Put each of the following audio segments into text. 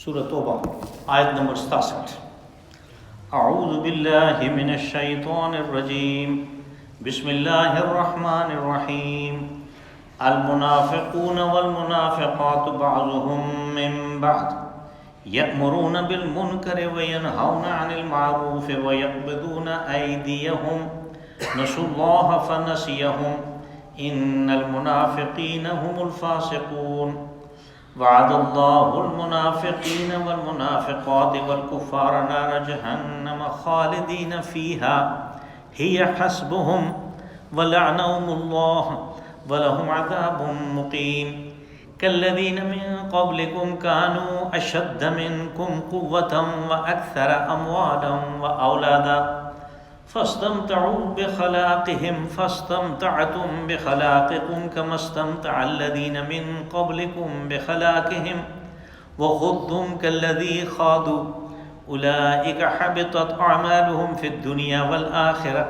سورہ توبہ آیت نمبر 67۔ اعوذ باللہ من الشیطان الرجیم، بسم اللہ الرحمن الرحیم۔ المنافقون والمنافقات بعضهم من بعض یأمرون بالمنکر وینہون عن المعروف ویقبضون ایدیہم نسوا اللہ فنسیہم ان المنافقین هم الفاسقون۔ وعد اللہ المنافقین والمنافقات والکفار نار جہنم خالدین فیہا ہی حسبہم ولعنہم اللہ ولہم عذاب مقیم۔ كالذين من قبلكم كانوا أشد منكم قوة وأكثر أموالا وأولادا فاستمتعوا بخلاقهم فاستمتعتم بخلاقكم كما استمتع الذين من قبلكم بخلاقهم وخضتم كالذي خاضوا أولئك حبطت أعمالهم في الدنيا والآخرة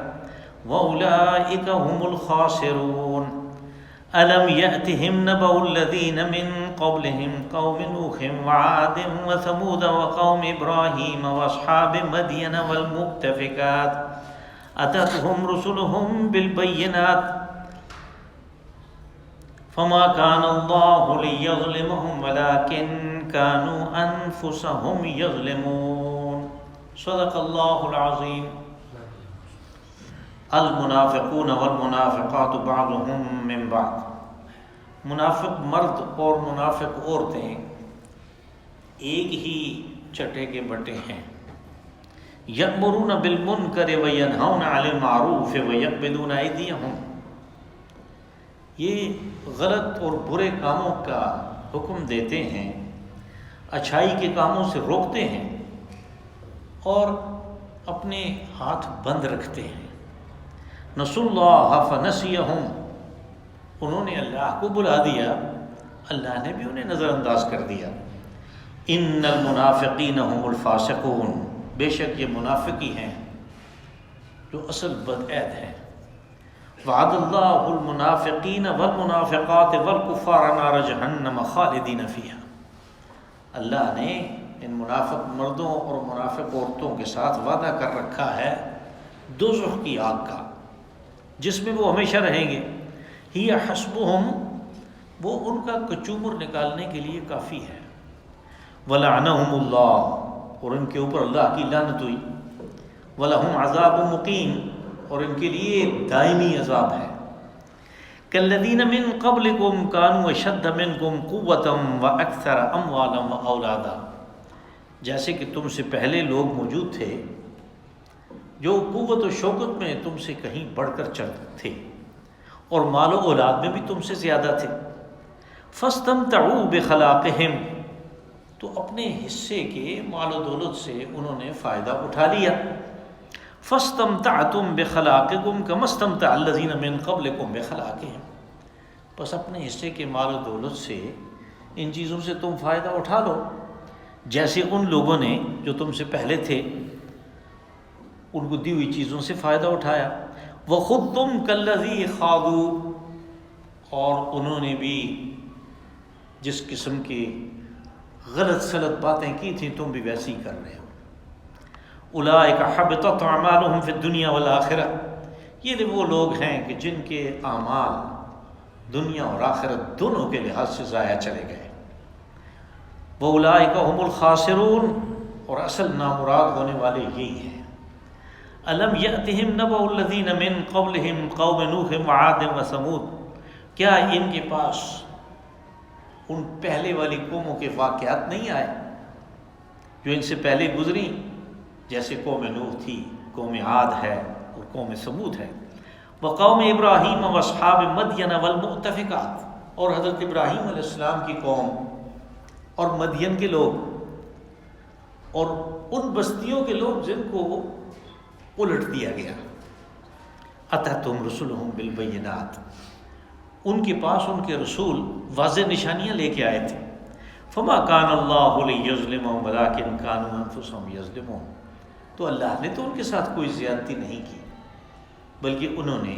وأولئك هم الخاسرون۔ ألم يأتهم نبأ الذين من قبلهم قوم نوح وعاد وثمود وقوم إبراهيم وأصحاب مدين والمؤتفكات أتتهم رسلهم بالبينات فما كان الله ليظلمهم ولكن كانوا أنفسهم يظلمون۔ صدق الله العظيم۔ المنافقون والمنافقات بعضهم من بعض، منافق مرد اور منافق عورتیں ایک ہی چٹے کے بٹے ہیں۔ یأمرون بالمنکر وینہون عن المعروف ویقبضون ایدیہم، یہ غلط اور برے کاموں کا حکم دیتے ہیں، اچھائی کے کاموں سے روکتے ہیں اور اپنے ہاتھ بند رکھتے ہیں۔ نسوا اللہ فنسیہم، انہوں نے اللہ کو بلا دیا، اللہ نے بھی انہیں نظر انداز کر دیا۔ ان المنافقین هم الفاسقون، بے شک یہ منافقی ہیں جو اصل بدعہد ہیں۔ وعد اللہ المنافقین والمنافقات والکفار نار جہنم خالدین فیہا، اللہ نے ان منافق مردوں اور منافق عورتوں کے ساتھ وعدہ کر رکھا ہے دوزخ کی آگ کا، جس میں وہ ہمیشہ رہیں گے۔ ہی حسبہم، وہ ان کا کچومر نکالنے کے لیے کافی ہے۔ ولعنہم اللہ، اور ان کے اوپر اللہ کی لعنت ہوئی۔ ولہم عذاب مقیم، اور ان کے لیے دائمی عذاب ہے۔ کالذین من قبلکم کانوا اشد منکم قوۃ واکثر اموالا واولادا، جیسے کہ تم سے پہلے لوگ موجود تھے جو قوت و شوکت میں تم سے کہیں بڑھ کر چلتے تھے اور مال و اولاد میں بھی تم سے زیادہ تھے۔ فاستمتعوا بخلاقہم، تو اپنے حصے کے مال و دولت سے انہوں نے فائدہ اٹھا لیا۔ فاستمتعتم بخلاقکم کما استمتع الذین من قبلکم بخلاقہم، بس اپنے حصے کے مال و دولت سے ان چیزوں سے تم فائدہ اٹھا لو جیسے ان لوگوں نے جو تم سے پہلے تھے ان کو دی ہوئی چیزوں سے فائدہ اٹھایا۔ وَخُضْتُمْ كَالَّذِي خَاضُوا، اور انہوں نے بھی جس قسم کی غلط سلط باتیں کی تھیں تم بھی ویسی کر رہے ہو۔ أُولَٰئِكَ حَبِطَتْ أَعْمَالُهُمْ فِي الدُّنْيَا وَالْآخِرَةِ، یہ وہ لوگ ہیں کہ جن کے اعمال دنیا اور آخرت دونوں کے لحاظ سے ضائع چلے گئے۔ وَأُولَٰئِكَ هُمُ الْخَاسِرُونَ، اور اصل نامراد ہونے والے یہی ہیں۔ الم یأتہم نبأ الذین من قبلہم قوم نوح وعاد وثمود، کیا ان کے پاس ان پہلے والی قوموں کے واقعات نہیں آئے جو ان سے پہلے گزری، جیسے قوم نوح تھی، قوم عاد ہے اور قوم ثمود ہے۔ وقوم ابراہیم واصحاب مدین والمؤتفکات، اور حضرت ابراہیم علیہ السلام کی قوم اور مدین کے لوگ اور ان بستیوں کے لوگ جن کو الٹ دیا گیا۔ اتتہم رسلہم بالبینات، ان کے پاس ان کے رسول واضح نشانیاں لے کے آئے تھے۔ فما کان اللہ لیظلمہم ولکن کانوا انفسہم یظلمون، تو اللہ نے تو ان کے ساتھ کوئی زیادتی نہیں کی بلکہ انہوں نے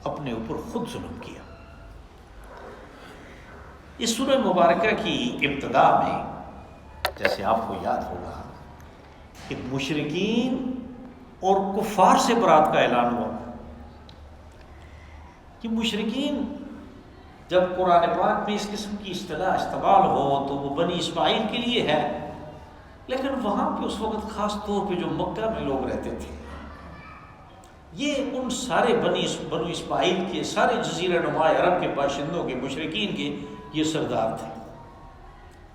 اپنے اوپر خود ظلم کیا۔ اس سورہ مبارکہ کی ابتدا میں جیسے آپ کو یاد ہوگا کہ مشرکین اور کفار سے برات کا اعلان ہوا کہ مشرکین جب قرآن پاک میں اس قسم کی اصطلاح استعمال ہو تو وہ بنی اسماعیل کے لیے ہے، لیکن وہاں پہ اس وقت خاص طور پہ جو مکہ میں لوگ رہتے تھے، یہ ان سارے بنو اسماعیل کے سارے جزیرہ نما عرب کے باشندوں کے مشرکین کے یہ سردار تھے۔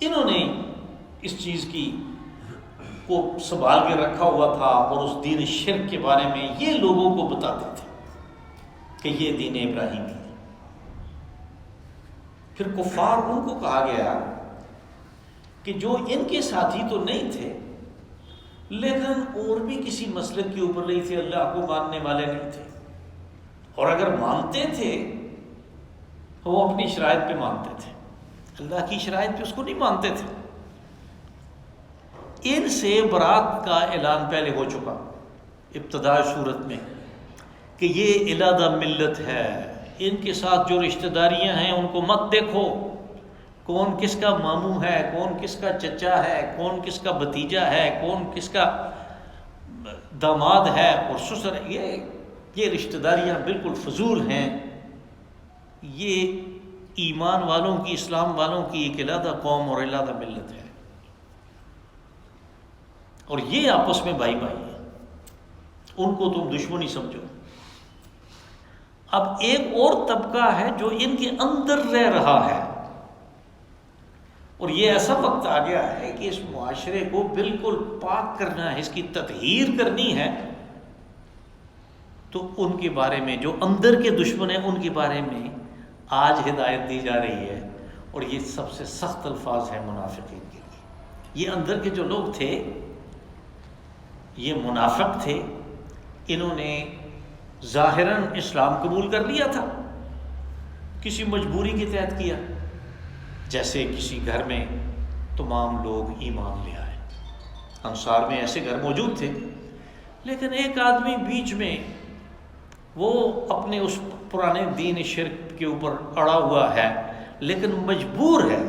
انہوں نے اس چیز کی کو سنبھال کے رکھا ہوا تھا اور اس دین شرک کے بارے میں یہ لوگوں کو بتاتے تھے کہ یہ دین ابراہیمی ہے۔ پھر کفار ان کو کہا گیا کہ جو ان کے ساتھی تو نہیں تھے لیکن اور بھی کسی مسلک کے اوپر نہیں تھے، اللہ کو ماننے والے نہیں تھے، اور اگر مانتے تھے تو وہ اپنی شرائط پہ مانتے تھے، اللہ کی شرائط پہ اس کو نہیں مانتے تھے۔ ان سے برات کا اعلان پہلے ہو چکا ابتدائی صورت میں کہ یہ علیحدہ ملت ہے، ان کے ساتھ جو رشتہ داریاں ہیں ان کو مت دیکھو، کون کس کا ماموں ہے، کون کس کا چچا ہے، کون کس کا بھتیجا ہے، کون کس کا داماد ہے اور سسر ہے، یہ رشتہ داریاں بالکل فضول ہیں، یہ ایمان والوں کی، اسلام والوں کی ایک علیحدہ قوم اور علیحدہ ملت ہے، اور یہ آپس میں بھائی بھائی ہیں، ان کو تم دشمنی سمجھو۔ اب ایک اور طبقہ ہے جو ان کے اندر رہ رہا ہے، اور یہ ایسا وقت آ گیا ہے کہ اس معاشرے کو بالکل پاک کرنا ہے، اس کی تطہیر کرنی ہے، تو ان کے بارے میں جو اندر کے دشمن ہیں ان کے بارے میں آج ہدایت دی جا رہی ہے، اور یہ سب سے سخت الفاظ ہیں منافقین کے لیے۔ یہ اندر کے جو لوگ تھے یہ منافق تھے، انہوں نے ظاہراً اسلام قبول کر لیا تھا، کسی مجبوری کے تحت کیا، جیسے کسی گھر میں تمام لوگ ایمان لے آئے، انصار میں ایسے گھر موجود تھے، لیکن ایک آدمی بیچ میں وہ اپنے اس پرانے دین شرک کے اوپر اڑا ہوا ہے لیکن مجبور ہے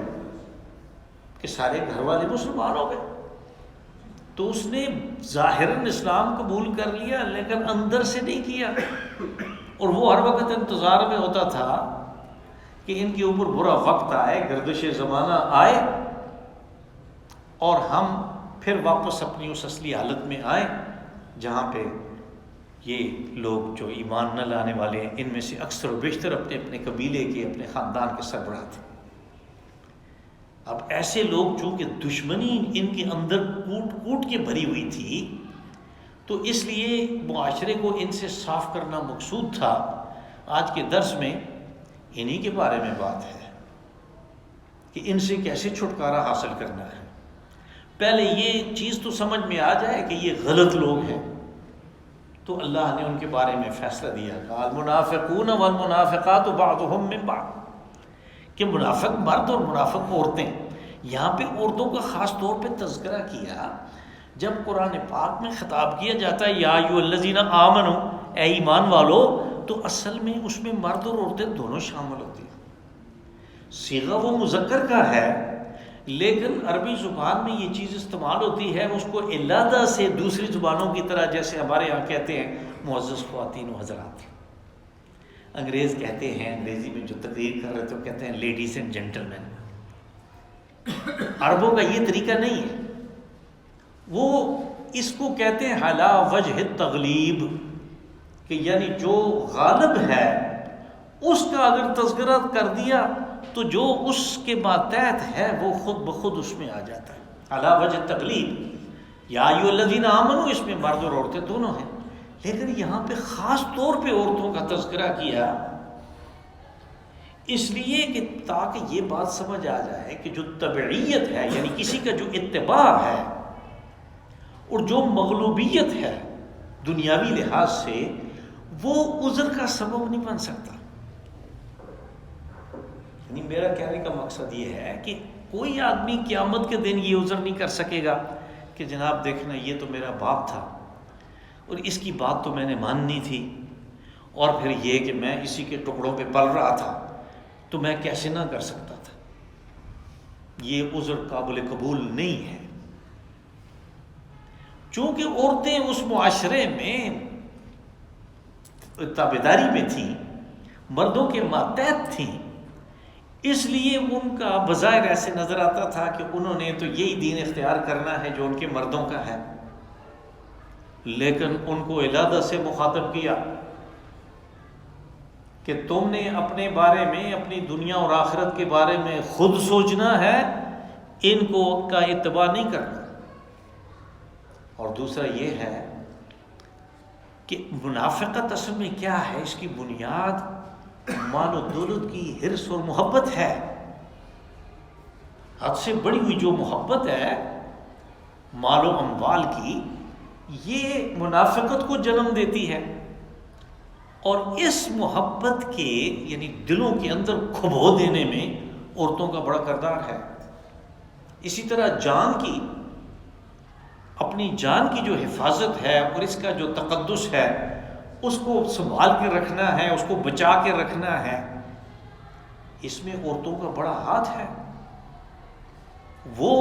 کہ سارے گھر والے مسلمان ہو گئے، تو اس نے ظاہراً اسلام قبول کر لیا لیکن اندر سے نہیں کیا، اور وہ ہر وقت انتظار میں ہوتا تھا کہ ان کے اوپر برا وقت آئے، گردش زمانہ آئے، اور ہم پھر واپس اپنی اس اصلی حالت میں آئیں جہاں پہ یہ لوگ جو ایمان نہ لانے والے ہیں ان میں سے اکثر و بیشتر اپنے اپنے قبیلے کے، اپنے خاندان کے سربراہ تھے۔ اب ایسے لوگ چونکہ دشمنی ان کے اندر کوٹ کوٹ کے بھری ہوئی تھی، تو اس لیے معاشرے کو ان سے صاف کرنا مقصود تھا۔ آج کے درس میں انہی کے بارے میں بات ہے کہ ان سے کیسے چھٹکارا حاصل کرنا ہے۔ پہلے یہ چیز تو سمجھ میں آ جائے کہ یہ غلط لوگ ہیں، تو اللہ نے ان کے بارے میں فیصلہ دیا، المنافقون والمنافقات بعضهم من بعض، کہ منافق مرد اور منافق عورتیں۔ یہاں پہ عورتوں کا خاص طور پہ تذکرہ کیا، جب قرآن پاک میں خطاب کیا جاتا ہے یا ایھا الذین آمنوا، اے ایمان والو، تو اصل میں اس میں مرد اور عورتیں دونوں شامل ہوتی ہیں۔ صیغہ وہ مذکر کا ہے، لیکن عربی زبان میں یہ چیز استعمال ہوتی ہے اس کو علیحدہ سے دوسری زبانوں کی طرح، جیسے ہمارے یہاں کہتے ہیں معزز خواتین و حضرات، انگریز کہتے ہیں، انگریزی میں جو تقریر کر رہے تھے وہ کہتے ہیں لیڈیز اینڈ جینٹلمین۔ عربوں کا یہ طریقہ نہیں ہے، وہ اس کو کہتے ہیں علی وجہ التغلیب، کہ یعنی جو غالب ہے اس کا اگر تذکرہ کر دیا تو جو اس کے ماتحت ہے وہ خود بخود اس میں آ جاتا ہے، علی وجہ تغلیب۔ یا ایھا الذین آمنوا اس میں مرد اور عورتیں دونوں ہیں، لیکن یہاں پہ خاص طور پہ عورتوں کا تذکرہ کیا، اس لیے کہ تاکہ یہ بات سمجھ آ جائے کہ جو تبعیت ہے، یعنی کسی کا جو اتباع ہے، اور جو مغلوبیت ہے دنیاوی لحاظ سے، وہ عذر کا سبب نہیں بن سکتا۔ یعنی میرا کہنے کا مقصد یہ ہے کہ کوئی آدمی قیامت کے دن یہ عذر نہیں کر سکے گا کہ جناب دیکھنا یہ تو میرا باپ تھا اور اس کی بات تو میں نے ماننی تھی، اور پھر یہ کہ میں اسی کے ٹکڑوں پہ پل رہا تھا تو میں کیسے نہ کر سکتا تھا۔ یہ عذر قابل قبول نہیں ہے۔ چونکہ عورتیں اس معاشرے میں تابعداری میں تھیں، مردوں کے ماتحت تھیں، اس لیے ان کا بظاہر ایسے نظر آتا تھا کہ انہوں نے تو یہی دین اختیار کرنا ہے جو ان کے مردوں کا ہے، لیکن ان کو علادہ سے مخاطب کیا کہ تم نے اپنے بارے میں، اپنی دنیا اور آخرت کے بارے میں خود سوچنا ہے، ان کو کا اتباع نہیں کرنا۔ اور دوسرا یہ ہے کہ منافقت اصل میں کیا ہے، اس کی بنیاد مال و دولت کی حرص اور محبت ہے، حد سے بڑی ہوئی جو محبت ہے مال و اموال کی، یہ منافقت کو جنم دیتی ہے، اور اس محبت کے یعنی دلوں کے اندر کھبو دینے میں عورتوں کا بڑا کردار ہے۔ اسی طرح جان کی، اپنی جان کی جو حفاظت ہے اور اس کا جو تقدس ہے، اس کو سنبھال کے رکھنا ہے، اس کو بچا کے رکھنا ہے، اس میں عورتوں کا بڑا ہاتھ ہے۔ وہ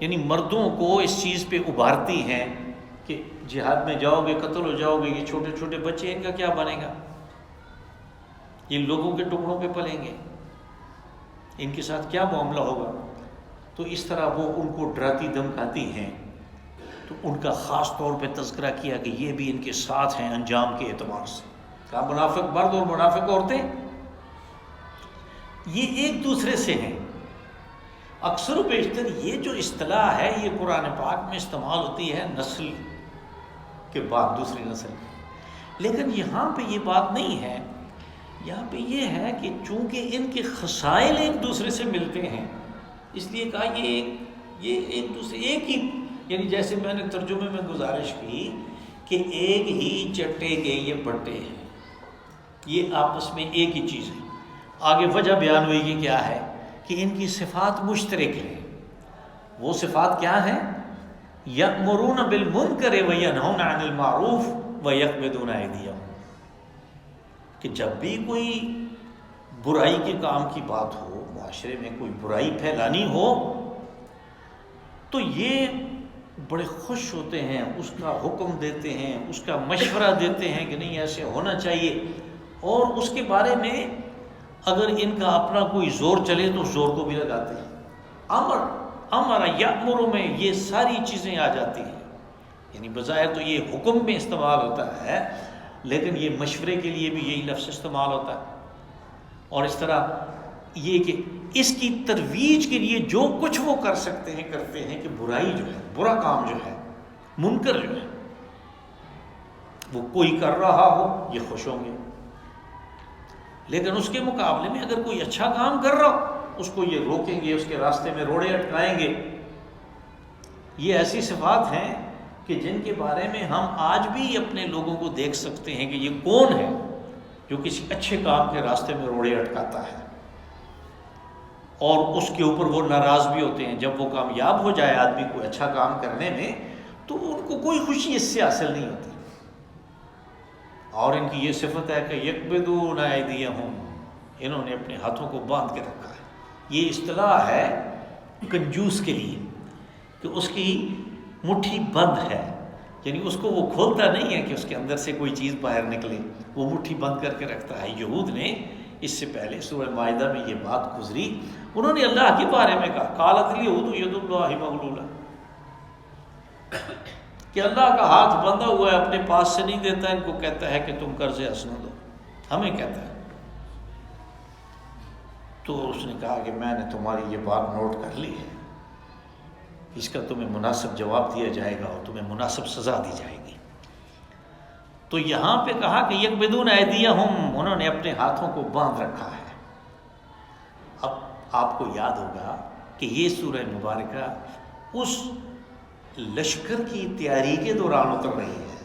یعنی مردوں کو اس چیز پہ ابھارتی ہیں کہ جہاد میں جاؤ گے قتل ہو جاؤ گے، یہ چھوٹے چھوٹے بچے ان کا کیا بنے گا، یہ لوگوں کے ٹکڑوں پہ پلیں گے، ان کے ساتھ کیا معاملہ ہوگا۔ تو اس طرح وہ ان کو ڈراتی دھمکاتی ہیں، تو ان کا خاص طور پہ تذکرہ کیا کہ یہ بھی ان کے ساتھ ہیں انجام کے اعتبار سے۔ کہا منافق مرد اور منافق عورتیں یہ ایک دوسرے سے ہیں۔ اکثر و بیشتر یہ جو اصطلاح ہے یہ قرآن پاک میں استعمال ہوتی ہے نسل کے بعد دوسری نسل، لیکن یہاں پہ یہ بات نہیں ہے۔ یہاں پہ یہ ہے کہ چونکہ ان کے خصائل ایک دوسرے سے ملتے ہیں، اس لیے کہا یہ ایک دوسرے ایک ہی، یعنی جیسے میں نے ترجمے میں گزارش کی کہ ایک ہی چٹے کے یہ بٹے ہیں، یہ آپس میں ایک ہی چیز ہے۔ آگے وجہ بیان ہوئی کہ کیا ہے کہ ان کی صفات مشترک ہیں۔ وہ صفات کیا ہیں؟ یأمرون بالمنکر وینہون عن المعروف ویقبضون ایدیہم، کہ جب بھی کوئی برائی کے کام کی بات ہو، معاشرے میں کوئی برائی پھیلانی ہو، تو یہ بڑے خوش ہوتے ہیں، اس کا حکم دیتے ہیں، اس کا مشورہ دیتے ہیں کہ نہیں ایسے ہونا چاہیے، اور اس کے بارے میں اگر ان کا اپنا کوئی زور چلے تو زور کو بھی لگاتے ہیں۔ امر یأمر میں یہ ساری چیزیں آ جاتی ہیں، یعنی بظاہر تو یہ حکم میں استعمال ہوتا ہے، لیکن یہ مشورے کے لیے بھی یہی لفظ استعمال ہوتا ہے۔ اور اس طرح یہ کہ اس کی ترویج کے لیے جو کچھ وہ کر سکتے ہیں کرتے ہیں، کہ برائی جو ہے، برا کام جو ہے، منکر جو ہے، وہ کوئی کر رہا ہو یہ خوش ہوں گے، لیکن اس کے مقابلے میں اگر کوئی اچھا کام کر رہا ہو اس کو یہ روکیں گے، اس کے راستے میں روڑے اٹکائیں گے۔ یہ ایسی صفات ہیں کہ جن کے بارے میں ہم آج بھی اپنے لوگوں کو دیکھ سکتے ہیں کہ یہ کون ہے جو کسی اچھے کام کے راستے میں روڑے اٹکاتا ہے، اور اس کے اوپر وہ ناراض بھی ہوتے ہیں۔ جب وہ کامیاب ہو جائے آدمی کوئی اچھا کام کرنے میں تو ان کو کوئی خوشی اس سے حاصل نہیں ہوتی۔ اور ان کی یہ صفت ہے کہ یقبضون ایدیہم، انہوں نے اپنے ہاتھوں کو باندھ کے رکھا ہے۔ یہ اصطلاح ہے کنجوس کے لیے کہ اس کی مٹھی بند ہے، یعنی اس کو وہ کھولتا نہیں ہے کہ اس کے اندر سے کوئی چیز باہر نکلے، وہ مٹھی بند کر کے رکھتا ہے۔ یہود نے اس سے پہلے سورہ مائدہ میں یہ بات گزری، انہوں نے اللہ کے بارے میں کہا قالت الیہود ید اللہ مغلولہ، کہ اللہ کا ہاتھ بندھا ہوا ہے، اپنے پاس سے نہیں دیتا، ان کو کہتا ہے کہ تم قرض حسنہ دو، ہمیں کہتا ہے۔ تو اس نے کہا کہ میں نے تمہاری یہ بات نوٹ کر لی ہے، اس کا تمہیں مناسب جواب دیا جائے گا اور تمہیں مناسب سزا دی جائے گی۔ تو یہاں پہ کہا کہ یقبضون ایدیہم، انہوں نے اپنے ہاتھوں کو باندھ رکھا ہے۔ اب آپ کو یاد ہوگا کہ یہ سورہ مبارکہ اس لشکر کی تیاری کے دوران اتر رہی ہے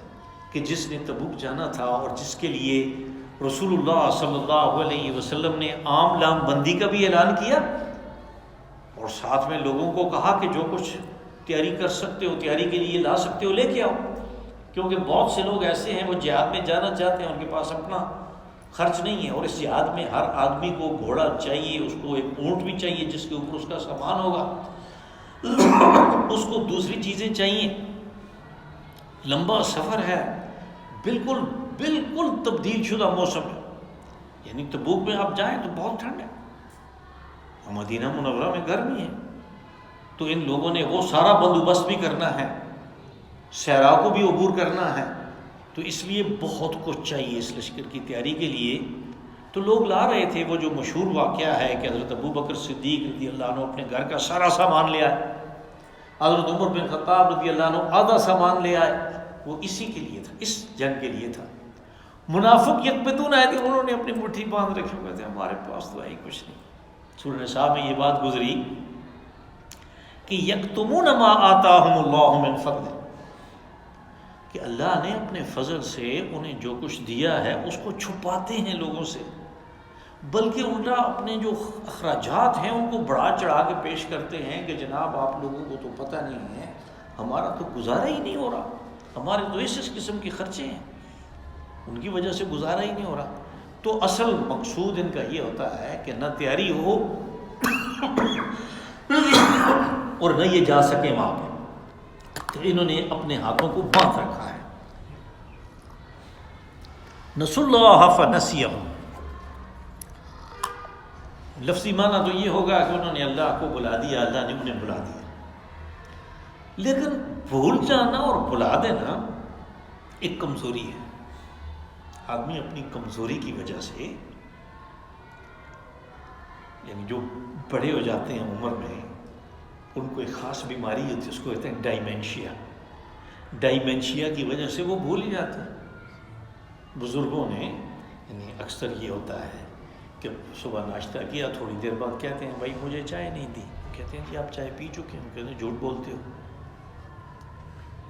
کہ جس نے تبوک جانا تھا اور جس کے لیے رسول اللہ صلی اللہ علیہ وسلم نے عام لام بندی کا بھی اعلان کیا، اور ساتھ میں لوگوں کو کہا کہ جو کچھ تیاری کر سکتے ہو، تیاری کے لیے لا سکتے ہو لے کے آؤ، کیونکہ بہت سے لوگ ایسے ہیں وہ جہاد میں جانا چاہتے ہیں، ان کے پاس اپنا خرچ نہیں ہے، اور اس جہاد میں ہر آدمی کو گھوڑا چاہیے، اس کو ایک اونٹ بھی چاہیے جس کے اوپر اس کا سامان ہوگا، اس کو دوسری چیزیں چاہیے، لمبا سفر ہے، بالکل بالکل تبدیل شدہ موسم ہے، یعنی تبوک میں آپ جائیں تو بہت ٹھنڈ ہے، مدینہ منورہ میں گرمی ہے، تو ان لوگوں نے وہ سارا بندوبست بھی کرنا ہے، صحرا کو بھی عبور کرنا ہے، تو اس لیے بہت کچھ چاہیے اس لشکر کی تیاری کے لیے۔ تو لوگ لا رہے تھے، وہ جو مشہور واقعہ ہے کہ حضرت ابو بکر صدیق رضی اللہ عنہ اپنے گھر کا سارا سامان لے آئے، حضرت عمر بن خطاب رضی اللہ عنہ آدھا سامان لے آئے، وہ اسی کے لیے تھا، اس جنگ کے لیے تھا۔ منافق یکبتون آئے تھے، انہوں نے اپنی مٹھی باندھ رکھی، کہتے ہیں ہمارے پاس تو ہے ہی کچھ نہیں۔ سورہ نساء میں یہ بات گزری کہ یکتمون ما آتاہم اللہ من فضل، کہ اللہ نے اپنے فضل سے انہیں جو کچھ دیا ہے اس کو چھپاتے ہیں لوگوں سے، بلکہ الٹا اپنے جو اخراجات ہیں ان کو بڑھا چڑھا کے پیش کرتے ہیں کہ جناب آپ لوگوں کو تو پتہ نہیں ہے، ہمارا تو گزارا ہی نہیں ہو رہا، ہمارے تو اس قسم کے خرچے ہیں، ان کی وجہ سے گزارا ہی نہیں ہو رہا۔ تو اصل مقصود ان کا یہ ہوتا ہے کہ نہ تیاری ہو اور نہ یہ جا سکے وہاں پہ، تو انہوں نے اپنے ہاتھوں کو باندھ رکھا ہے۔ نسوا اللہ فنسیہم، لفظی معنی تو یہ ہوگا کہ انہوں نے اللہ کو بلا دیا، اللہ نے انہیں بلا دیا، لیکن بھول جانا اور بلا دینا ایک کمزوری ہے۔ آدمی اپنی کمزوری کی وجہ سے، یعنی جو بڑے ہو جاتے ہیں عمر میں، ان کو ایک خاص بیماری ہوتی ہے، اس کو کہتے ہیں ڈائمینشیا۔ ڈائمینشیا کی وجہ سے وہ بھول ہی جاتے ہیں۔ بزرگوں نے یعنی اکثر یہ ہوتا ہے کہ صبح ناشتہ کیا، تھوڑی دیر بعد کہتے ہیں بھائی مجھے چائے نہیں دی، کہتے ہیں جی آپ چائے پی چکے ہیں، کہتے ہیں جھوٹ بولتے ہو۔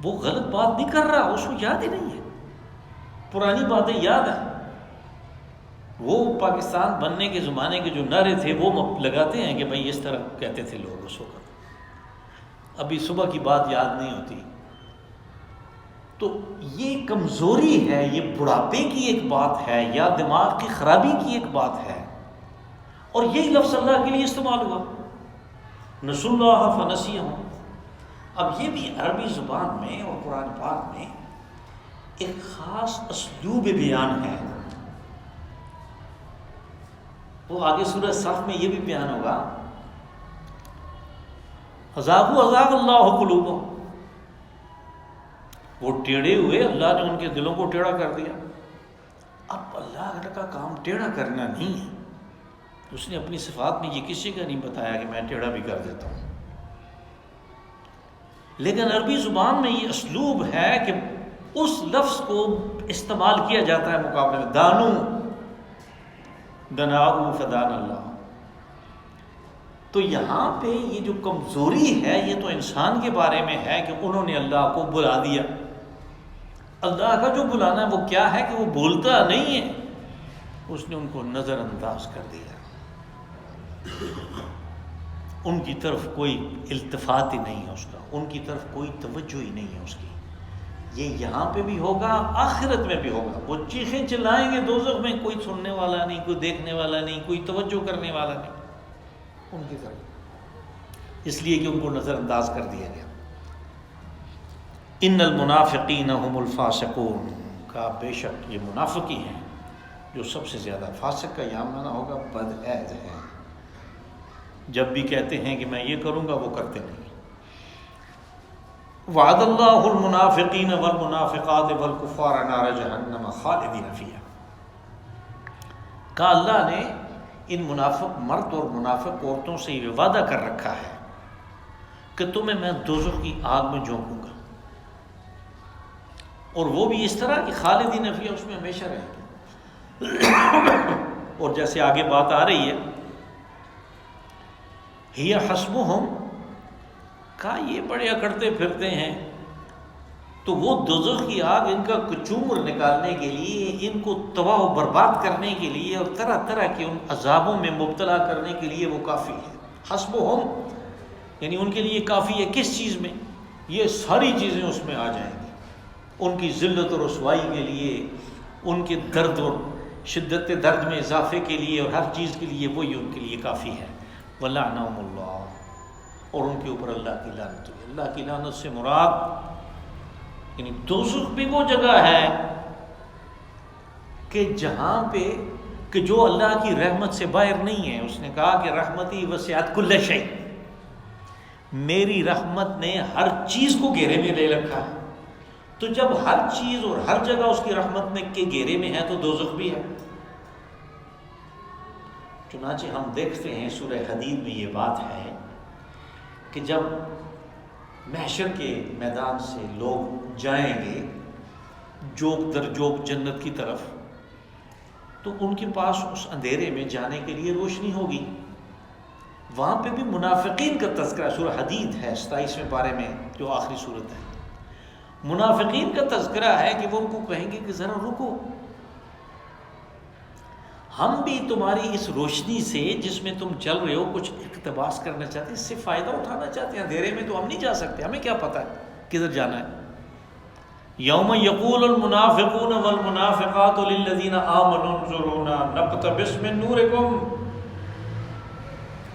وہ غلط بات نہیں کر رہا، اس کو یاد ہی نہیں ہے، پرانی باتیں یاد ہیں۔ وہ پاکستان بننے کے زمانے کے جو نعرے تھے وہ لگاتے ہیں کہ بھائی اس طرح کہتے تھے لوگ اس وقت، ابھی صبح کی بات یاد نہیں ہوتی۔ تو یہ کمزوری ہے، یہ بڑھاپے کی ایک بات ہے یا دماغ کی خرابی کی ایک بات ہے، اور یہی لفظ اللہ کے لیے استعمال ہوا، نسوا اللہ فنسیہم۔ اب یہ بھی عربی زبان میں اور قرآن پاک میں ایک خاص اسلوب بیان ہے، وہ آگے سورہ صف میں یہ بھی بیان ہوگا، ازاغوا ازاغ اللہ قلوبہم، وہ ٹیڑھے ہوئے، اللہ نے ان کے دلوں کو ٹیڑھا کر دیا۔ اب اللہ کا کام ٹیڑھا کرنا نہیں ہے، اس نے اپنی صفات میں یہ کسی کا نہیں بتایا کہ میں ٹیڑھا بھی کر دیتا ہوں، لیکن عربی زبان میں یہ اسلوب ہے کہ اس لفظ کو استعمال کیا جاتا ہے مقابلے میں، دانو دناؤ فدان اللہ۔ تو یہاں پہ یہ جو کمزوری ہے یہ تو انسان کے بارے میں ہے کہ انہوں نے اللہ کو بلا دیا۔ اللہ کا جو بلانا ہے وہ کیا ہے کہ وہ بولتا نہیں ہے، اس نے ان کو نظر انداز کر دیا، ان کی طرف کوئی التفات ہی نہیں ہے اس کا، ان کی طرف کوئی توجہ ہی نہیں ہے اس کی۔ یہ یہاں پہ بھی ہوگا، آخرت میں بھی ہوگا، وہ چیخیں چلائیں گے دوزخ میں، کوئی سننے والا نہیں، کوئی دیکھنے والا نہیں، کوئی توجہ کرنے والا نہیں ان کی طرف، اس لیے کہ ان کو نظر انداز کر دیا گیا۔ ان المنافقین هم الفاسقون، کا بے شک یہ منافقی ہیں جو سب سے زیادہ، فاسق کا یہاں معنی ہوگا بدعہد ہے، جب بھی کہتے ہیں کہ میں یہ کروں گا وہ کرتے نہیں۔ وعد اللہ المنافقین والمنافقات والکفار نار جہنم خالدین فیہا، کہا اللہ نے ان منافق مرد اور منافق عورتوں سے یہ وعدہ کر رکھا ہے کہ تمہیں میں دوزخ کی آگ میں جھونکوں گا، اور وہ بھی اس طرح کہ خالدین فیہا، اس میں ہمیشہ رہیں گے۔ اور جیسے آگے بات آ رہی ہے، ہی حسبہم، کہا یہ بڑے اکڑتے پھرتے ہیں، تو وہ دوزخ کی آگ ان کا کچومر نکالنے کے لیے، ان کو تباہ و برباد کرنے کے لیے اور طرح طرح کے ان عذابوں میں مبتلا کرنے کے لیے وہ کافی ہے۔ حسبہم یعنی ان کے لیے کافی ہے، کس چیز میں؟ یہ ساری چیزیں اس میں آ جائیں گی، ان کی ذلت اور رسوائی کے لیے، ان کے درد اور شدت درد میں اضافے کے لیے، اور ہر چیز کے لیے وہی ان کے لیے کافی ہے۔ وَلَعْنَهُمُ اللَّهُ، اور ان کے اوپر اللہ کی لعنت ہوئی۔ اللہ کی لعنت سے مراد یعنی دوزخ بھی وہ جگہ ہے کہ جہاں پہ کہ جو اللہ کی رحمت سے باہر نہیں ہے. اس نے کہا کہ رحمتی وسعت کل شیء، میری رحمت نے ہر چیز کو گھیرے میں لے رکھا ہے. تو جب ہر چیز اور ہر جگہ اس کی رحمت میں کے گھیرے میں ہے تو دوزخ بھی ہے. چنانچہ ہم دیکھتے ہیں سورہ حدید میں یہ بات ہے کہ جب محشر کے میدان سے لوگ جائیں گے جوک در جوک جنت کی طرف، تو ان کے پاس اس اندھیرے میں جانے کے لیے روشنی ہوگی. وہاں پہ بھی منافقین کا تذکرہ سورہ حدید ہے 27ویں پارے میں جو آخری صورت ہے. منافقین کا تذکرہ ہے کہ وہ ان کو کہیں گے کہ ذرا رکو، ہم بھی تمہاری اس روشنی سے جس میں تم چل رہے ہو کچھ اقتباس کرنا چاہتے ہیں، اس سے فائدہ اٹھانا چاہتے ہیں. اندھیرے میں تو ہم نہیں جا سکتے، ہمیں کیا پتہ ہے کدھر جانا ہے. یوم یقول المنافقون والمنافقات للذین آمنوا انظرونا نقتبس من نورکم،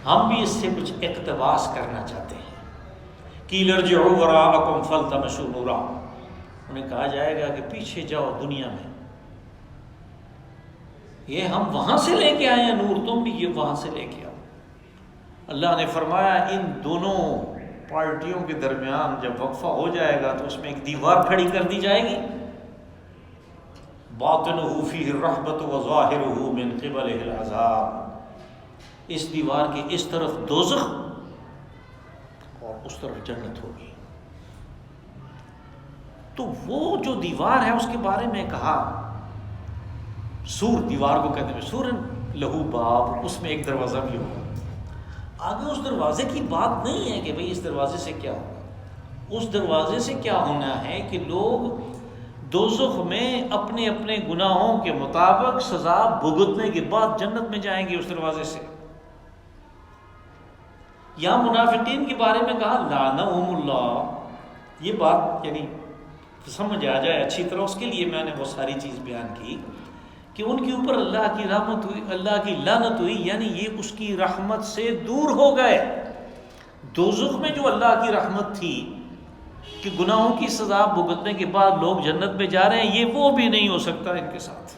ہم بھی اس سے کچھ اقتباس کرنا چاہتے ہیں. قیل ارجعوا وراءکم فالتمسوا نورا، انہیں کہا جائے گا کہ پیچھے جاؤ دنیا میں، یہ ہم وہاں سے لے کے آئے ہیں نور، تم بھی یہ وہاں سے لے کے آؤ. اللہ نے فرمایا ان دونوں پارٹیوں کے درمیان جب وقفہ ہو جائے گا تو اس میں ایک دیوار کھڑی کر دی جائے گی. باطنہ فیہ الرحمۃ وظاہرہ من قبلہ العذاب، اس دیوار کے اس طرف دوزخ اور اس طرف جنت ہوگی. تو وہ جو دیوار ہے اس کے بارے میں کہا سور، دیوار کو کہتے ہیں سور لہو باب، اس میں ایک دروازہ بھی ہوگا. آگے اس دروازے کی بات نہیں ہے کہ بھئی اس دروازے سے کیا ہوگا. اس دروازے سے کیا ہونا ہے کہ لوگ دوزخ میں اپنے اپنے گناہوں کے مطابق سزا بھگتنے کے بعد جنت میں جائیں گے اس دروازے سے. یا منافقین کے بارے میں کہا لعنہم اللہ، یہ بات یعنی سمجھ آ جائے اچھی طرح، اس کے لیے میں نے وہ ساری چیز بیان کی کہ ان کے اوپر اللہ کی رحمت ہوئی، اللہ کی لعنت ہوئی، یعنی یہ اس کی رحمت سے دور ہو گئے. دوزخ میں جو اللہ کی رحمت تھی کہ گناہوں کی سزا بھگتنے کے بعد لوگ جنت میں جا رہے ہیں، یہ وہ بھی نہیں ہو سکتا ان کے ساتھ.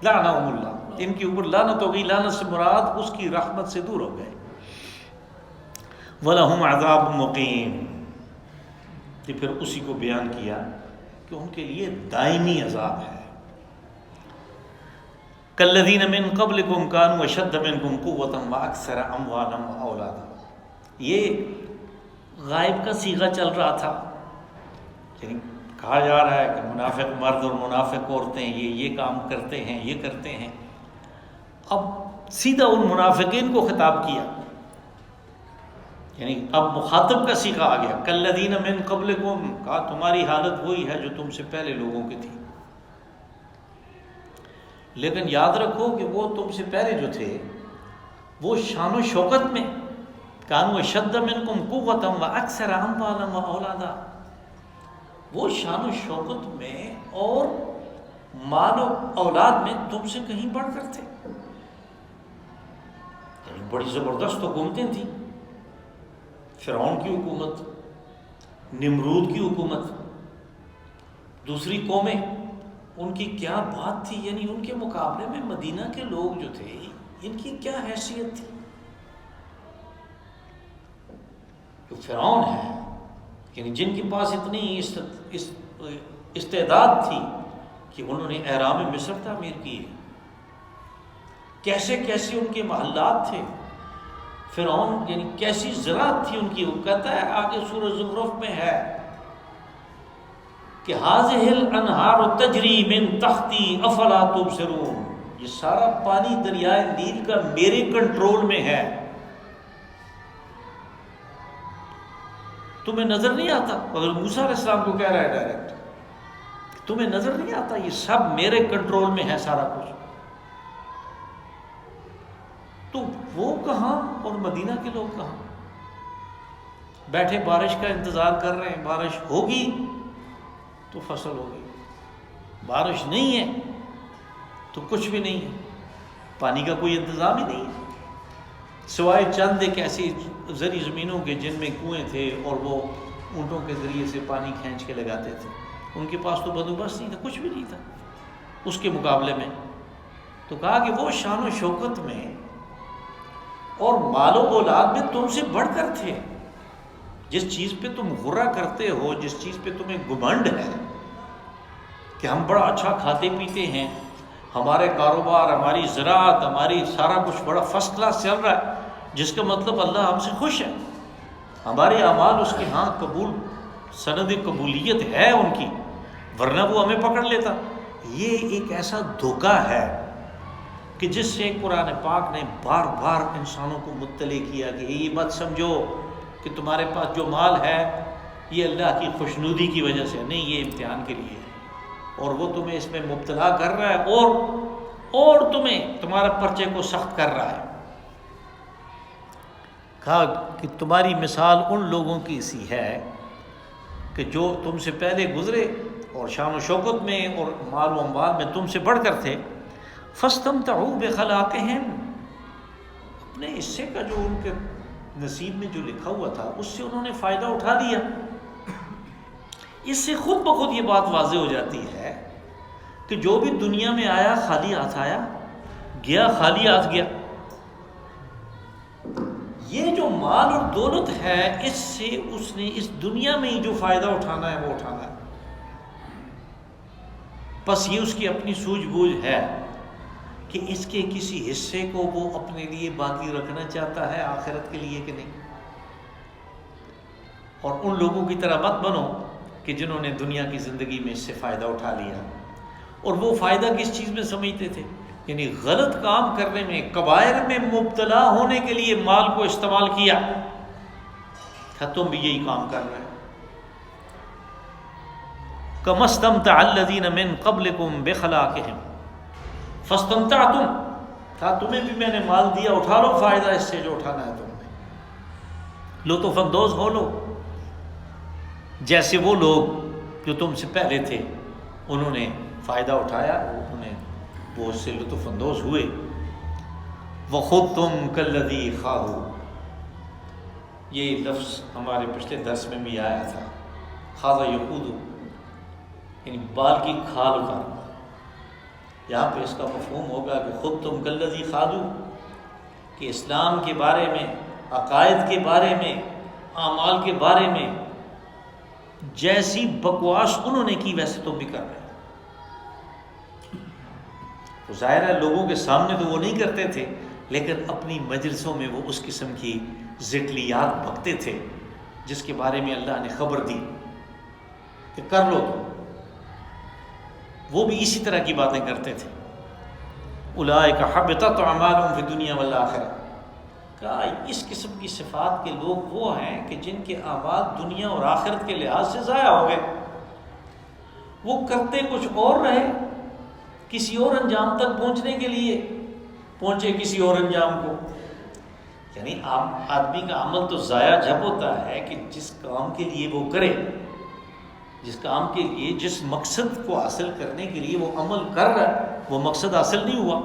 لعنہم اللہ، ان کے اوپر لعنت ہو گئی. لعنت سے مراد اس کی رحمت سے دور ہو گئے. وَلَهُمْ عَذَابٌ مُقِيمٌ، کہ پھر اسی کو بیان کیا کہ ان کے لیے دائمی عذاب ہے. کالذین من قبلکم کانوا اشد منکم قوۃ واکثر اموالا واولادا، یہ غائب کا صیغہ چل رہا تھا، یعنی کہا جا رہا ہے کہ منافق مرد اور منافق عورتیں یہ کام کرتے ہیں، یہ کرتے ہیں. اب سیدھا ان منافقین کو خطاب کیا، یعنی اب مخاطب کا صیغہ آ گیا. کالذین من قبلکم، کہا تمہاری حالت وہی ہے جو تم سے پہلے لوگوں کی تھی، لیکن یاد رکھو کہ وہ تم سے پہلے جو تھے وہ شان و شوکت میں کانوا اشد منکم قوۃ واکثر اموالا واولادا، وہ شان و شوکت میں اور مال و اولاد میں تم سے کہیں بڑھ کر تھے. یعنی بڑی زبردست حکومتیں تھیں، فرعون کی حکومت، نمرود کی حکومت، دوسری قومیں ان کی کیا بات تھی. یعنی ان کے مقابلے میں مدینہ کے لوگ جو تھے ان کی کیا حیثیت تھی. جو فرعون ہے، یعنی جن کے پاس اتنی استعداد تھی کہ انہوں نے احرام مصر تعمیر کیے، کیسے کیسے ان کے محلات تھے. فرعون یعنی کیسی زراعت تھی ان کی. وہ کہتا ہے آگے سورہ زخرف میں ہے کہ هذه الانہار تجری من تحتی افلا تبصرون، یہ سارا پانی دریائے نیل کا میرے کنٹرول میں ہے، تمہیں نظر نہیں آتا. حضرت موسیٰ علیہ السلام کو کہہ رہا ہے ڈائریکٹ، تمہیں نظر نہیں آتا، یہ سب میرے کنٹرول میں ہے سارا کچھ. تو وہ کہاں اور مدینہ کے لوگ کہاں؟ بیٹھے بارش کا انتظار کر رہے ہیں، بارش ہوگی تو فصل ہوگی، بارش نہیں ہے تو کچھ بھی نہیں ہے. پانی کا کوئی انتظام ہی نہیں ہے سوائے چند ایک ایسی زرعی زمینوں کے جن میں کنویں تھے اور وہ اونٹوں کے ذریعے سے پانی کھینچ کے لگاتے تھے. ان کے پاس تو بندوبست نہیں تھا، کچھ بھی نہیں تھا اس کے مقابلے میں. تو کہا کہ وہ شان و شوکت میں اور مال و اولاد میں تم سے بڑھ کر تھے. جس چیز پہ تم غرہ کرتے ہو، جس چیز پہ تمہیں گمنڈ ہے کہ ہم بڑا اچھا کھاتے پیتے ہیں، ہمارے کاروبار، ہماری زراعت، ہماری سارا کچھ بڑا فرسٹ کلاس چل رہا ہے، جس کا مطلب اللہ ہم سے خوش ہے، ہمارے اعمال اس کے ہاں قبول، سند قبولیت ہے ان کی، ورنہ وہ ہمیں پکڑ لیتا. یہ ایک ایسا دھوکہ ہے کہ جس سے قرآن پاک نے بار بار انسانوں کو مطلع کیا کہ یہ مت سمجھو کہ تمہارے پاس جو مال ہے یہ اللہ کی خوشنودی کی وجہ سے نہیں، یہ امتحان کے لیے ہے، اور وہ تمہیں اس میں مبتلا کر رہا ہے اور تمہیں تمہارا پرچے کو سخت کر رہا ہے. کہا کہ تمہاری مثال ان لوگوں کی سی ہے کہ جو تم سے پہلے گزرے اور شان و شوکت میں اور مال و اموال میں تم سے بڑھ کر تھے. فاستمتعوا بخلاقہم، اپنے حصے کا جو ان کے نصیب میں جو لکھا ہوا تھا اس سے انہوں نے فائدہ اٹھا لیا. اس سے خود بخود یہ بات واضح ہو جاتی ہے کہ جو بھی دنیا میں آیا خالی ہاتھ آیا، گیا خالی ہاتھ گیا. یہ جو مال اور دولت ہے اس سے اس نے اس دنیا میں ہی جو فائدہ اٹھانا ہے وہ اٹھانا ہے. بس یہ اس کی اپنی سوجھ بوجھ ہے کہ اس کے کسی حصے کو وہ اپنے لیے باقی رکھنا چاہتا ہے آخرت کے لیے کہ نہیں. اور ان لوگوں کی طرح مت بنو کہ جنہوں نے دنیا کی زندگی میں اس سے فائدہ اٹھا لیا. اور وہ فائدہ کس چیز میں سمجھتے تھے؟ یعنی غلط کام کرنے میں، کبائر میں مبتلا ہونے کے لیے مال کو استعمال کیا. تم بھی یہی کام کر رہے ہیں. كما استمتع الذين من قبلكم بخلاقهم فاستمتعتم، تھا تمہیں بھی میں نے مال دیا، اٹھا لو فائدہ اس سے جو اٹھانا ہے تم نے، لطف اندوز ہو لو جیسے وہ لوگ جو تم سے پہلے تھے انہوں نے فائدہ اٹھایا، انہیں وہ اس سے لطف اندوز ہوئے. وَخُضْتُمْ كَالَّذِي خَاضُوا، یہ لفظ ہمارے پچھلے درس میں بھی آیا تھا. خاض یخوض یعنی بال کی کھال اتارنا. یہاں پہ اس کا مفہوم ہوگا کہ خود تم کالذی خاضوا، کہ اسلام کے بارے میں، عقائد کے بارے میں، اعمال کے بارے میں جیسی بکواس انہوں نے کی ویسے تم بھی کر رہے ہیں. تو ظاہر ہے لوگوں کے سامنے تو وہ نہیں کرتے تھے، لیکن اپنی مجلسوں میں وہ اس قسم کی ذکریات بکتے تھے جس کے بارے میں اللہ نے خبر دی کہ کر لو. وہ بھی اسی طرح کی باتیں کرتے تھے. اولئک حبطت اعمالهم فی الدنیا والآخرہ، کہا اس قسم کی صفات کے لوگ وہ ہیں کہ جن کے اعمال دنیا اور آخرت کے لحاظ سے ضائع ہو گئے. وہ کرتے کچھ اور رہے، کسی اور انجام تک پہنچنے کے لیے پہنچے کسی اور انجام کو. یعنی آدمی کا عمل تو ضائع جب ہوتا ہے کہ جس کام کے لیے وہ کرے، جس کام کے لیے، جس مقصد کو حاصل کرنے کے لیے وہ عمل کر رہا ہے وہ مقصد حاصل نہیں ہوا،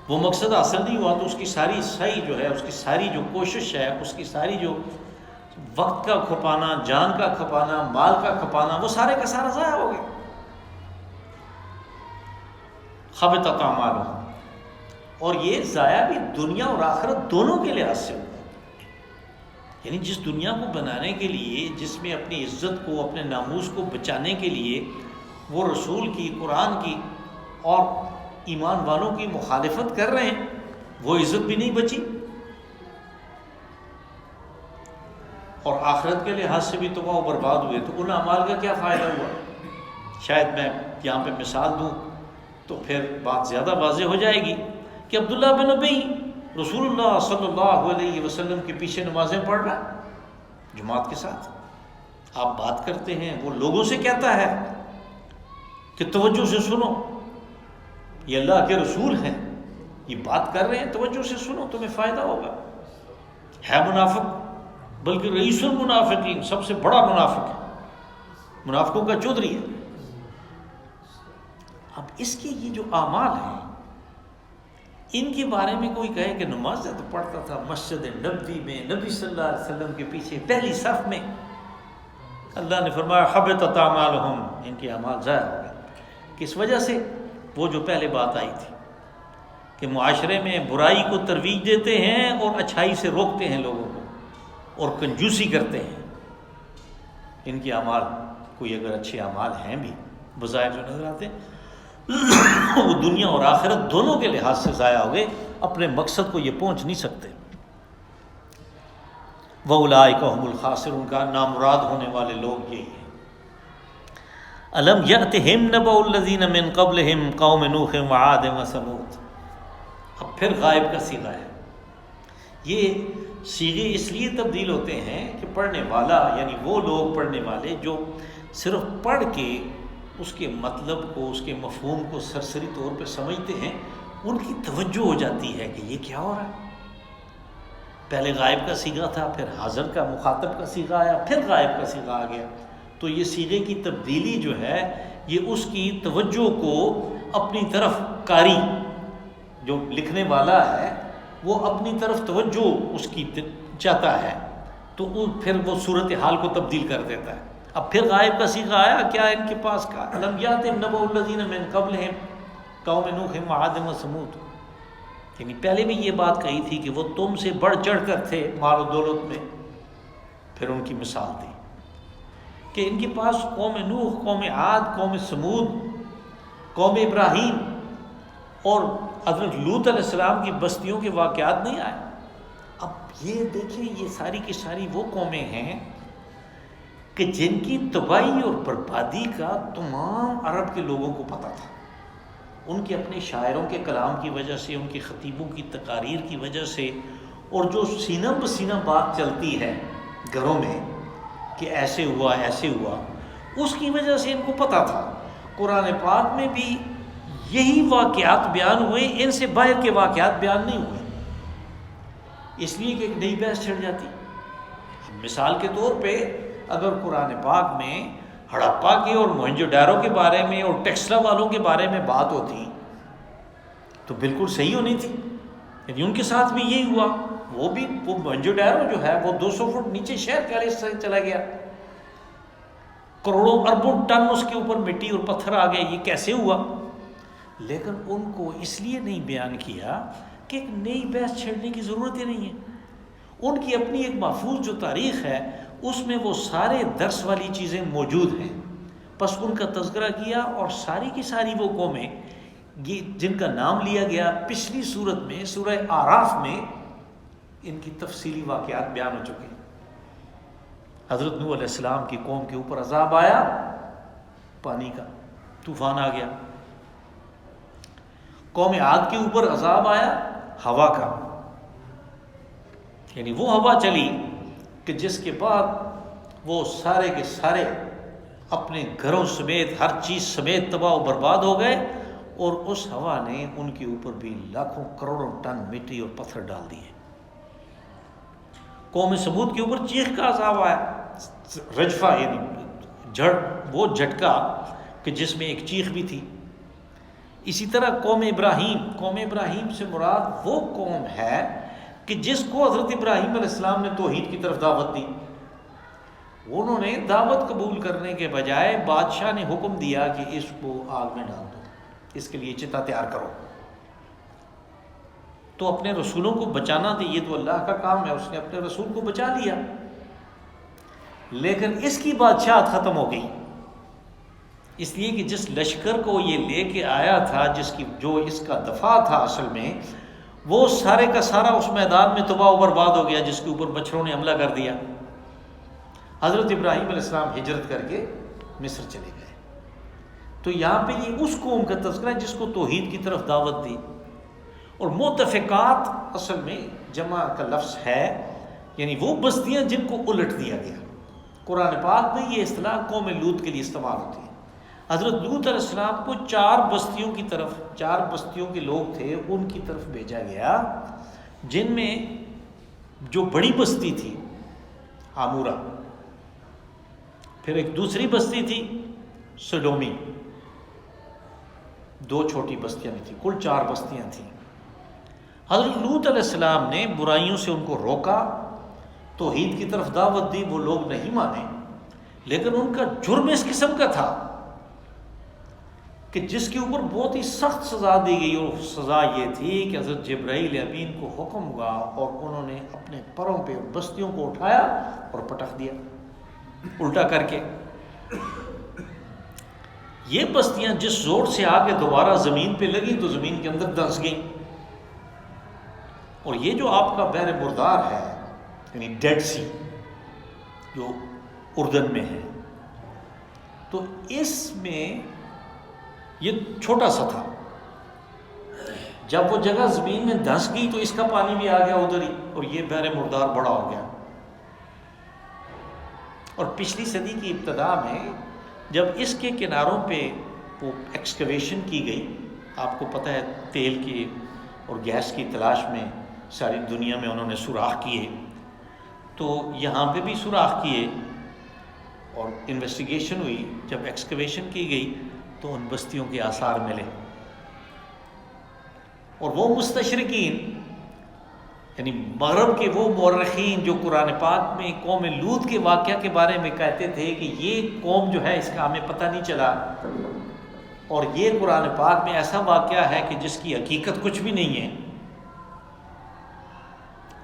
وہ مقصد حاصل نہیں ہوا تو اس کی ساری سعی جو ہے، اس کی ساری جو کوشش ہے، اس کی ساری جو وقت کا کھپانا، جان کا کھپانا، مال کا کھپانا، وہ سارے کا سارا ضائع ہو گیا. حبطت اعمالهم، اور یہ ضائع بھی دنیا اور آخرت دونوں کے لحاظ سے ہوا. یعنی جس دنیا کو بنانے کے لیے، جس میں اپنی عزت کو، اپنے ناموس کو بچانے کے لیے وہ رسول کی، قرآن کی اور ایمان والوں کی مخالفت کر رہے ہیں، وہ عزت بھی نہیں بچی، اور آخرت کے لحاظ سے بھی تباہ و برباد ہوئے. تو ان اعمال کا کیا فائدہ ہوا؟ شاید میں یہاں پہ مثال دوں تو پھر بات زیادہ واضح ہو جائے گی کہ عبداللہ بن ابی رسول اللہ صلی اللہ علیہ وسلم کے پیچھے نمازیں پڑھ رہا ہے جماعت کے ساتھ. آپ بات کرتے ہیں، وہ لوگوں سے کہتا ہے کہ توجہ سے سنو، یہ اللہ کے رسول ہیں، یہ بات کر رہے ہیں، توجہ سے سنو تمہیں فائدہ ہوگا. ہے منافق، بلکہ رئیس المنافقین، سب سے بڑا منافق ہے، منافقوں کا چودھری ہے. اب اس کے یہ جو اعمال ہیں ان کے بارے میں کوئی کہے کہ نمازیں تو پڑھتا تھا مسجد نبوی میں نبی صلی اللہ علیہ وسلم کے پیچھے پہلی صف میں، اللہ نے فرمایا حبطت اعمالہم، ان کے اعمال ضائع ہو گئے۔ کس وجہ سے؟ وہ جو پہلے بات آئی تھی کہ معاشرے میں برائی کو ترویج دیتے ہیں اور اچھائی سے روکتے ہیں لوگوں کو، اور کنجوسی کرتے ہیں۔ ان کے اعمال، کوئی اگر اچھے اعمال ہیں بھی بظاہر جو نظر آتے ہیں، وہ دنیا اور آخرت دونوں کے لحاظ سے ضائع ہو گئے، اپنے مقصد کو یہ پہنچ نہیں سکتے۔ وَأُولَٰئِکَ هُمُ الْخَاسِرُونَ، کا نامراد ہونے والے لوگ یہی ہیں۔ أَلَمْ يَأْتِهِمْ نَبَأُ الَّذِينَ مِن قَبْلِهِمْ قَوْمِ نُوحٍ وَعَادٍ وَثَمُودَ۔ اب پھر غائب کا صیغہ ہے۔ یہ صیغے اس لیے تبدیل ہوتے ہیں کہ پڑھنے والا، یعنی وہ لوگ پڑھنے والے جو صرف پڑھ کے اس کے مطلب کو، اس کے مفہوم کو سرسری طور پہ سمجھتے ہیں، ان کی توجہ ہو جاتی ہے کہ یہ کیا ہو رہا ہے۔ پہلے غائب کا صیغہ تھا، پھر حاضر کا مخاطب کا صیغہ آیا، پھر غائب کا صیغہ آ گیا۔ تو یہ صیغے کی تبدیلی جو ہے یہ اس کی توجہ کو اپنی طرف، قاری جو لکھنے والا ہے وہ اپنی طرف توجہ اس کی چاہتا ہے، تو وہ پھر وہ صورتحال کو تبدیل کر دیتا ہے۔ اب پھر غائب کا صیغہ آیا، کیا ان کے پاس کا الم یاتہم نبأ الذین من قبلہم قوم نوح وعاد وثمود، یعنی پہلے بھی یہ بات کہی تھی کہ وہ تم سے بڑھ چڑھ کر تھے مال و دولت میں۔ پھر ان کی مثال دی کہ ان کے پاس قوم نوح، قوم عاد، قوم سمود، قوم ابراہیم اور حضرت لوط علیہ السلام کی بستیوں کے واقعات نہیں آئے۔ اب یہ دیکھیں، یہ ساری کی ساری وہ قومیں ہیں کہ جن کی تباہی اور بربادی کا تمام عرب کے لوگوں کو پتہ تھا، ان کے اپنے شاعروں کے کلام کی وجہ سے، ان کے خطیبوں کی تقاریر کی وجہ سے، اور جو سینہ بسینہ بات چلتی ہے گھروں میں کہ ایسے ہوا ایسے ہوا، اس کی وجہ سے ان کو پتہ تھا۔ قرآن پاک میں بھی یہی واقعات بیان ہوئے، ان سے باہر کے واقعات بیان نہیں ہوئے، اس لیے کہ ایک نئی بحث چھڑ جاتی۔ مثال کے طور پہ اگر قرآن پاک میں ہڑپا کے اور موہنجو ڈارو کے بارے میں اور ٹیکسلا والوں کے بارے میں بات ہوتی تو بالکل صحیح ہونی تھی، یعنی ان کے ساتھ بھی یہی ہوا۔ وہ موہنجو ڈارو جو ہے وہ 200 فٹ نیچے شہر کے سے چلا گیا، کروڑوں اربوں ٹن اس کے اوپر مٹی اور پتھر آ گئے، یہ کیسے ہوا؟ لیکن ان کو اس لیے نہیں بیان کیا کہ ایک نئی بحث چھیڑنے کی ضرورت ہی نہیں ہے۔ ان کی اپنی ایک محفوظ جو تاریخ ہے اس میں وہ سارے درس والی چیزیں موجود ہیں، بس ان کا تذکرہ کیا، اور ساری کی ساری وہ قومیں جن کا نام لیا گیا پچھلی صورت میں، سورہ اعراف میں، ان کی تفصیلی واقعات بیان ہو چکے ہیں۔ حضرت نوح علیہ السلام کی قوم کے اوپر عذاب آیا، پانی کا طوفان آ گیا۔ قوم عاد کے اوپر عذاب آیا ہوا کا، یعنی وہ ہوا چلی کہ جس کے بعد وہ سارے کے سارے اپنے گھروں سمیت، ہر چیز سمیت تباہ و برباد ہو گئے، اور اس ہوا نے ان کے اوپر بھی لاکھوں کروڑوں ٹن مٹی اور پتھر ڈال دیے۔ قوم سمود کے اوپر چیخ کا عذاب آیا، رجفہ یعنی وہ جھٹکا کہ جس میں ایک چیخ بھی تھی۔ اسی طرح قوم ابراہیم سے مراد وہ قوم ہے کہ جس کو حضرت ابراہیم علیہ السلام نے توحید کی طرف دعوت دی۔ انہوں نے دعوت قبول کرنے کے بجائے بادشاہ نے حکم دیا کہ اس کو آگ میں ڈال دو، اس کے لیے چتا تیار کرو۔ تو اپنے رسولوں کو بچانا تھا، یہ تو اللہ کا کام ہے، اس نے اپنے رسول کو بچا لیا، لیکن اس کی بادشاہت ختم ہو گئی، اس لیے کہ جس لشکر کو یہ لے کے آیا تھا، جو اس کا دفاع تھا اصل میں، وہ سارے کا سارا اس میدان میں تباہ و برباد ہو گیا، جس کے اوپر مچھروں نے حملہ کر دیا۔ حضرت ابراہیم علیہ السلام ہجرت کر کے مصر چلے گئے۔ تو یہاں پہ یہ اس قوم کا تذکرہ ہے جس کو توحید کی طرف دعوت دی۔ اور مؤتفقات اصل میں جمع کا لفظ ہے، یعنی وہ بستیاں جن کو الٹ دیا گیا۔ قرآن پاک میں یہ اصطلاح قوم لوط کے لیے استعمال ہوتی ہے۔ حضرت لوط علیہ السلام کو 4 بستیوں کے لوگ تھے، ان کی طرف بھیجا گیا، جن میں جو بڑی بستی تھی عامورہ، پھر ایک دوسری بستی تھی سڈومی، 2 چھوٹی بستیاں بھی تھیں، کل 4 بستیاں تھیں۔ حضرت لوط علیہ السلام نے برائیوں سے ان کو روکا، توحید کی طرف دعوت دی، وہ لوگ نہیں مانے، لیکن ان کا جرم اس قسم کا تھا کہ جس کے اوپر بہت ہی سخت سزا دی گئی، اور سزا یہ تھی کہ حضرت جبرائیل امین کو حکم ہوا اور انہوں نے اپنے پروں پہ بستیوں کو اٹھایا اور پٹخ دیا الٹا کر کے۔ یہ بستیاں جس زور سے آ کے دوبارہ زمین پہ لگی تو زمین کے اندر دھنس گئیں۔ اور یہ جو آپ کا بحر مردار ہے، یعنی ڈیڈ سی جو اردن میں ہے، تو اس میں یہ چھوٹا سا تھا، جب وہ جگہ زمین میں دھنس گئی تو اس کا پانی بھی آ گیا ادھر ہی، اور یہ بحر مردار بڑا ہو گیا۔ اور پچھلی صدی کی ابتدا میں جب اس کے کناروں پہ وہ ایکسکیویشن کی گئی، آپ کو پتہ ہے تیل کی اور گیس کی تلاش میں ساری دنیا میں انہوں نے سوراخ کیے، تو یہاں پہ بھی سوراخ کیے اور انویسٹیگیشن ہوئی۔ جب ایکسکیویشن کی گئی تو ان بستیوں کے آثار ملے، اور وہ مستشرقین یعنی مغرب کے وہ مورخین جو قرآن پاک میں قوم لوط کے واقعہ کے بارے میں کہتے تھے کہ یہ قوم جو ہے اس کا ہمیں پتہ نہیں چلا، اور یہ قرآن پاک میں ایسا واقعہ ہے کہ جس کی حقیقت کچھ بھی نہیں ہے،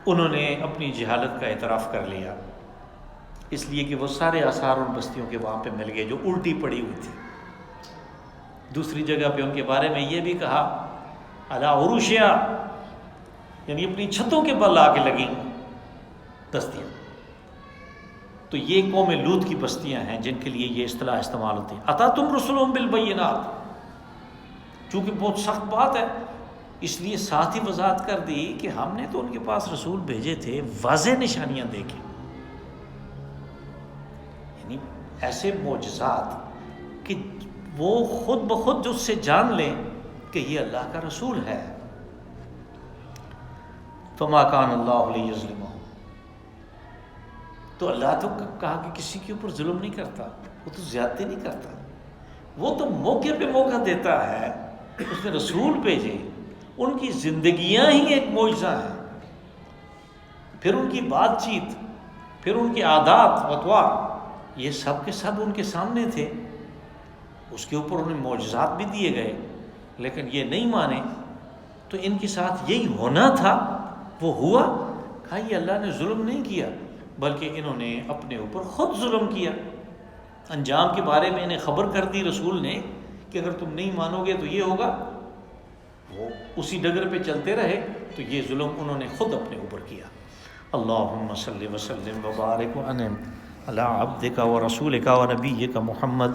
انہوں نے اپنی جہالت کا اعتراف کر لیا، اس لیے کہ وہ سارے آثار ان بستیوں کے وہاں پہ مل گئے جو الٹی پڑی ہوئی تھی۔ دوسری جگہ پہ ان کے بارے میں یہ بھی کہا علی عروشیا، یعنی اپنی چھتوں کے بل آ کے لگیں بستیاں۔ تو یہ قوم لوط کی بستیاں ہیں جن کے لیے یہ اصطلاح استعمال ہوتی ہے۔ اتاتم رسلهم بالبینات، چونکہ بہت سخت بات ہے اس لیے ساتھ ہی وضاحت کر دی کہ ہم نے تو ان کے پاس رسول بھیجے تھے واضح نشانیاں دے کے، یعنی ایسے معجزات کہ وہ خود بخود جو اس سے جان لیں کہ یہ اللہ کا رسول ہے۔ فما کان اللہ لیظلمہم، تو اللہ تو کہا کہ کسی کے اوپر ظلم نہیں کرتا، وہ تو زیادتی نہیں کرتا، وہ تو موقع پہ موقع دیتا ہے۔ اس نے رسول بھیجے، ان کی زندگیاں ہی ایک معجزہ ہیں، پھر ان کی بات چیت، پھر ان کے عادات اطوار، یہ سب کے سب ان کے سامنے تھے، اس کے اوپر انہیں معجزات بھی دیے گئے، لیکن یہ نہیں مانے، تو ان کے ساتھ یہی ہونا تھا، وہ ہوا۔ کہا یہ اللہ نے ظلم نہیں کیا، بلکہ انہوں نے اپنے اوپر خود ظلم کیا۔ انجام کے بارے میں انہیں خبر کر دی رسول نے کہ اگر تم نہیں مانو گے تو یہ ہوگا، وہ اسی ڈگر پہ چلتے رہے، تو یہ ظلم انہوں نے خود اپنے اوپر کیا۔ اللہم صلی وسلم وبارک وانعم علی عبدک و رسولک و نبیک محمد